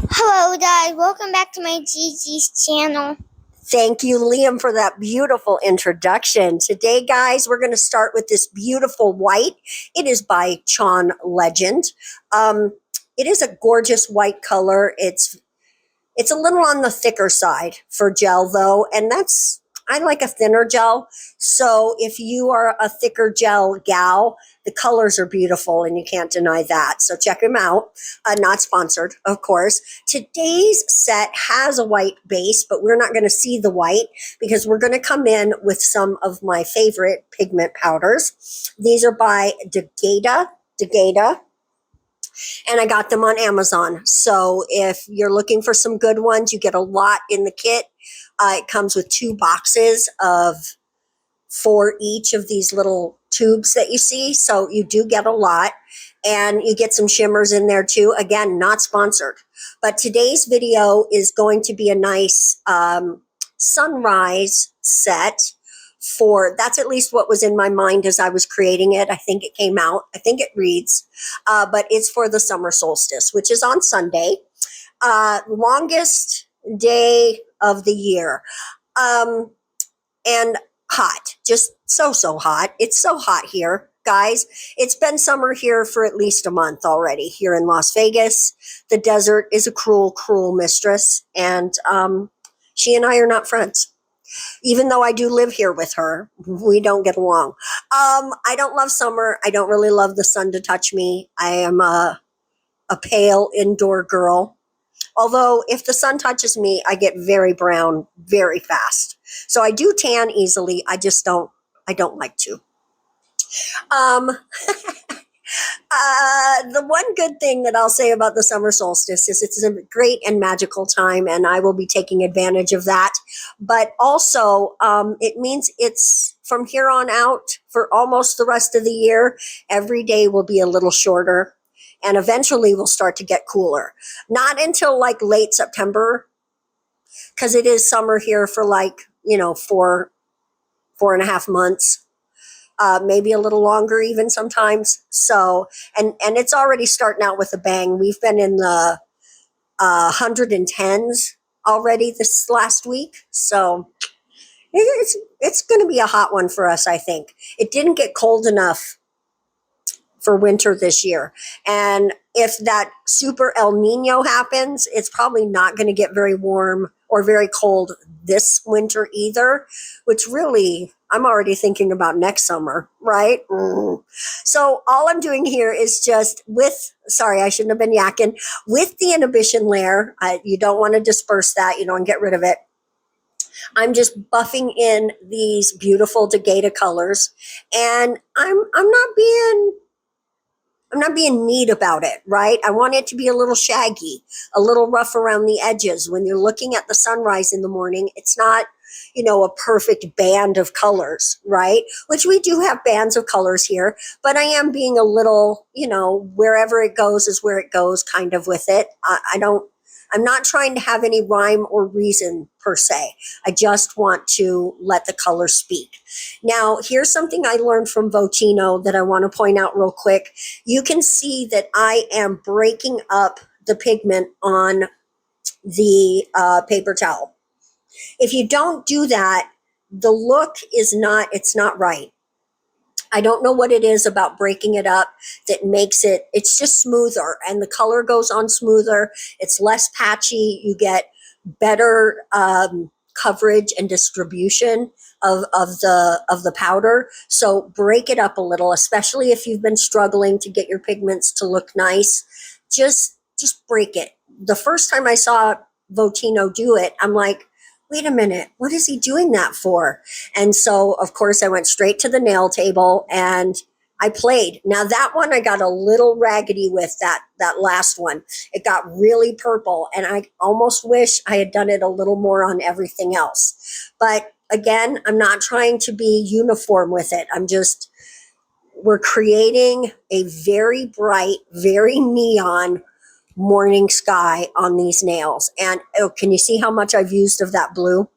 Hello guys, welcome back to my Gigi's channel. Thank you, Liam, for that beautiful introduction. Today, guys, we're going to start with this beautiful white. It is by Chaun Legend. It is a gorgeous white color. It's a little on the thicker side for gel, though, and I like a thinner gel. So if you are a thicker gel gal, the colors are beautiful, and you can't deny that. So check them out. Not sponsored, of course. Today's set has a white base, but we're not going to see the white because we're going to come in with some of my favorite pigment powders. These are by Degada, and I got them on Amazon. So if you're looking for some good ones, you get a lot in the kit. It comes with 2 boxes for each of these little tubes that you see. So you do get a lot, and you get some shimmers in there too. Again, not sponsored, but today's video is going to be a nice sunrise set. That's at least what was in my mind as I was creating it. I think it came out. I think it reads, but it's for the summer solstice, which is on Sunday. Longest day of the year. And hot, just so hot. It's so hot here, guys. It's been summer here for at least a month already here in Las Vegas. The desert is a cruel, cruel mistress, and she and I are not friends. Even though I do live here with her, we don't get along. I don't love summer. I don't really love the sun to touch me. I am a pale indoor girl. Although if the sun touches me, I get very brown very fast. So I do tan easily. I don't like to. The one good thing that I'll say about the summer solstice is it's a great and magical time, and I will be taking advantage of that. But also, it means it's from here on out for almost the rest of the year. Every day will be a little shorter, and eventually we'll start to get cooler. Not until like late September, because it is summer here for 4.5 months. Maybe a little longer even sometimes. So, and it's already starting out with a bang. We've been in the 110s already this last week. So it's going to be a hot one for us, I think. It didn't get cold enough for winter this year. And if that super El Nino happens, it's probably not going to get very warm or very cold this winter either, which really, I'm already thinking about next summer, right? So all I'm doing here is just sorry, I shouldn't have been yakking, with the inhibition layer. You don't want to disperse that. You don't get rid of it. I'm just buffing in these beautiful Degada colors, and I'm not being neat about it, right? I want it to be a little shaggy, a little rough around the edges. When you're looking at the sunrise in the morning, it's not, a perfect band of colors, right? Which we do have bands of colors here, but I am being a little, wherever it goes is where it goes kind of with it. I'm not trying to have any rhyme or reason per se. I just want to let the color speak. Now, here's something I learned from Vocino that I want to point out real quick. You can see that I am breaking up the pigment on the paper towel. If you don't do that, the look it's not right. I don't know what it is about breaking it up that makes it's just smoother, and the color goes on smoother. It's less patchy. You get better coverage and distribution of the powder. So break it up a little, especially if you've been struggling to get your pigments to look nice. Just break it. The first time I saw Vocino do it, I'm like, wait a minute, what is he doing that for? And so, of course, I went straight to the nail table and I played. Now, that one I got a little raggedy with, that last one. It got really purple, and I almost wish I had done it a little more on everything else. But again, I'm not trying to be uniform with it. We're creating a very bright, very neon morning sky on these nails. And can you see how much I've used of that blue?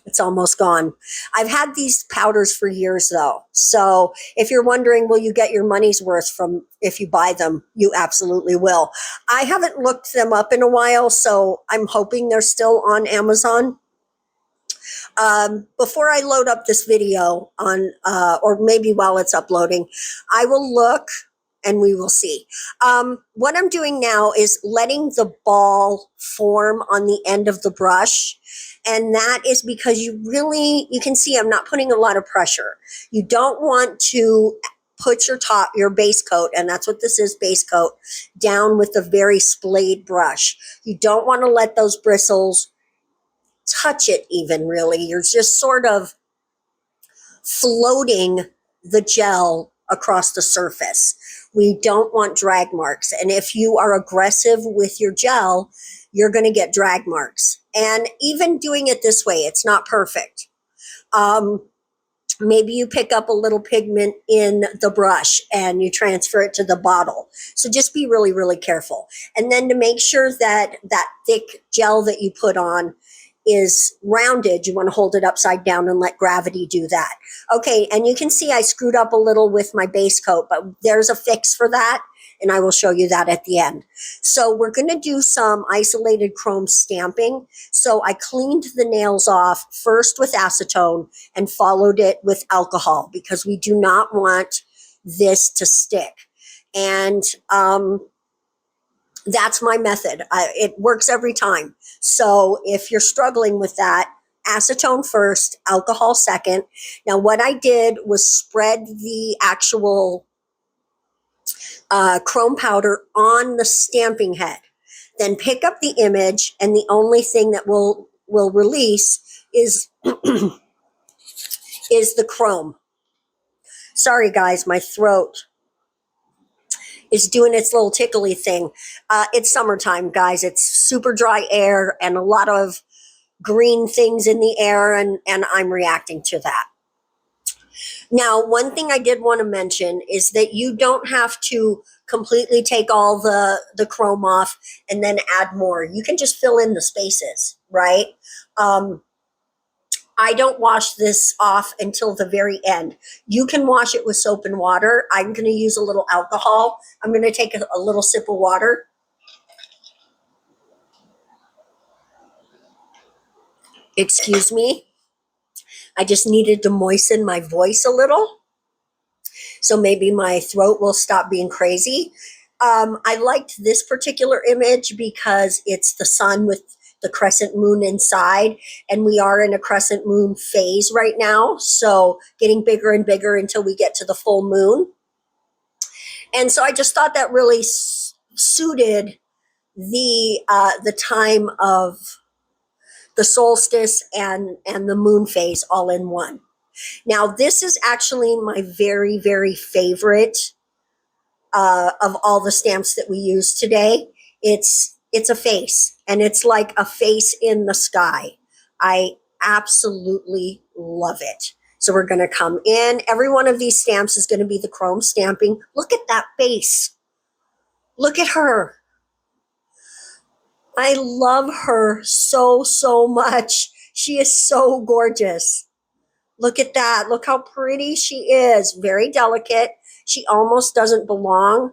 It's almost gone. I've had these powders for years though. So if you're wondering, will you get your money's worth from if you buy them? You absolutely will. I haven't looked them up in a while, so I'm hoping they're still on Amazon. Before I load up this video on, or maybe while it's uploading, I will look and we will see. What I'm doing now is letting the ball form on the end of the brush. And that is because you can see I'm not putting a lot of pressure. You don't want to put your base coat, and that's what this is, base coat, down with a very splayed brush. You don't want to let those bristles touch it even, really. You're just sort of floating the gel across the surface. We don't want drag marks. And if you are aggressive with your gel, you're going to get drag marks. And even doing it this way, it's not perfect. Maybe you pick up a little pigment in the brush and you transfer it to the bottle. So just be really, really careful. And then to make sure that that thick gel that you put on is rounded, you want to hold it upside down and let gravity do that. Okay, and you can see I screwed up a little with my base coat, but there's a fix for that, and I will show you that at the end. So we're going to do some isolated chrome stamping. So I cleaned the nails off first with acetone and followed it with alcohol because we do not want this to stick. And that's my method. It works every time. So if you're struggling with that, acetone first, alcohol second. Now what I did was spread the actual chrome powder on the stamping head. Then pick up the image, and the only thing that will release is is the chrome. Sorry guys, my throat is doing its little tickly thing. It's summertime, guys. It's super dry air and a lot of green things in the air, and I'm reacting to that. Now, one thing I did want to mention is that you don't have to completely take all the chrome off and then add more. You can just fill in the spaces, right? I don't wash this off until the very end. You can wash it with soap and water. I'm going to use a little alcohol. I'm going to take a little sip of water. Excuse me. I just needed to moisten my voice a little. So maybe my throat will stop being crazy. I liked this particular image because it's the sun with the crescent moon inside, and we are in a crescent moon phase right now, so getting bigger and bigger until we get to the full moon. And so I just thought that really suited the time of the solstice and the moon phase all in one. Now this is actually my very, very favorite of all the stamps that we use today. It's a face, and it's like a face in the sky. I absolutely love it. So we're going to come in. Every one of these stamps is going to be the chrome stamping. Look at that face. Look at her. I love her so, so much. She is so gorgeous. Look at that. Look how pretty she is. Very delicate. She almost doesn't belong.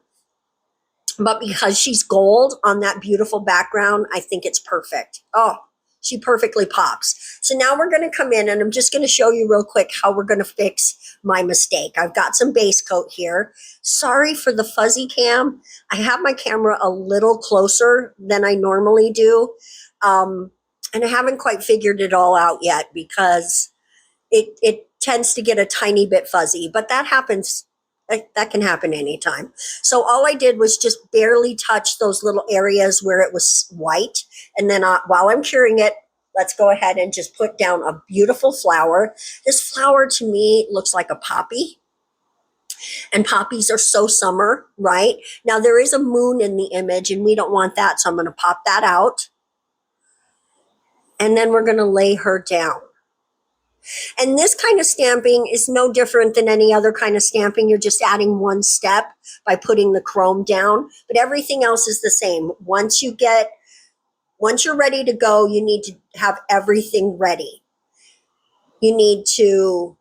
But because she's gold on that beautiful background, I think it's perfect. Oh, she perfectly pops. So now we're going to come in, and I'm just going to show you real quick how we're going to fix my mistake. I've got some base coat here. Sorry for the fuzzy cam. I have my camera a little closer than I normally do. And I haven't quite figured it all out yet because it tends to get a tiny bit fuzzy, but that happens. That can happen anytime. So all I did was just barely touch those little areas where it was white. And then while I'm curing it, let's go ahead and just put down a beautiful flower. This flower to me looks like a poppy. And poppies are so summer, right? Now there is a moon in the image, and we don't want that. So I'm going to pop that out. And then we're going to lay her down. And this kind of stamping is no different than any other kind of stamping. You're just adding one step by putting the chrome down, but everything else is the same. Once you're ready to go, you need to have everything ready. You need to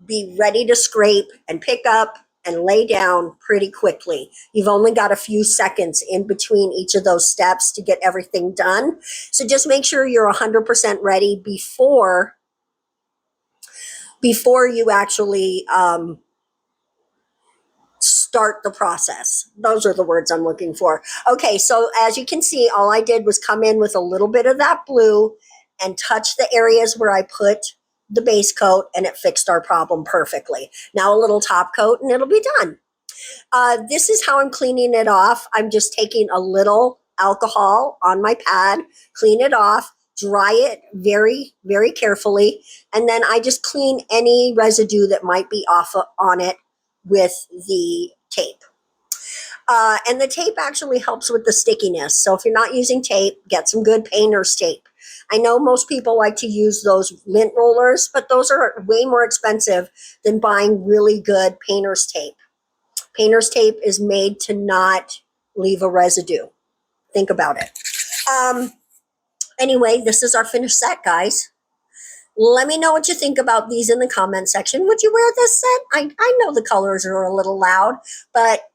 be ready to scrape and pick up and lay down pretty quickly. You've only got a few seconds in between each of those steps to get everything done. So just make sure you're 100% ready before you actually start the process. Those are the words I'm looking for. Okay, so as you can see, all I did was come in with a little bit of that blue and touch the areas where I put the base coat, and it fixed our problem perfectly. Now a little top coat and it'll be done. This is how I'm cleaning it off. I'm just taking a little alcohol on my pad, clean it off, dry it very, very carefully, and then I just clean any residue that might be off on it with the tape. And the tape actually helps with the stickiness. So if you're not using tape, get some good painter's tape. I know most people like to use those lint rollers, but those are way more expensive than buying really good painter's tape. Painter's tape is made to not leave a residue. Think about it. Anyway, this is our finished set, guys. Let me know what you think about these in the comment section. Would you wear this set? I know the colors are a little loud, but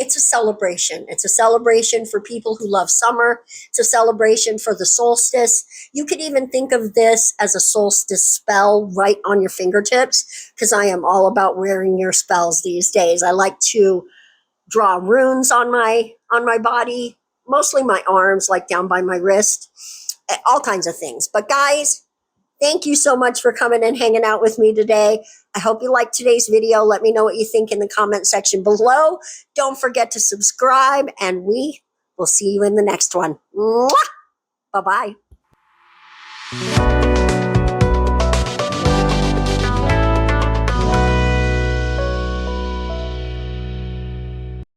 it's a celebration. It's a celebration for people who love summer. It's a celebration for the solstice. You could even think of this as a solstice spell right on your fingertips, because I am all about wearing your spells these days. I like to draw runes on my body, mostly my arms, like down by my wrist, all kinds of things. But guys, thank you so much for coming and hanging out with me today. I hope you liked today's video. Let me know what you think in the comment section below. Don't forget to subscribe, and we will see you in the next one. Mwah! Bye-bye.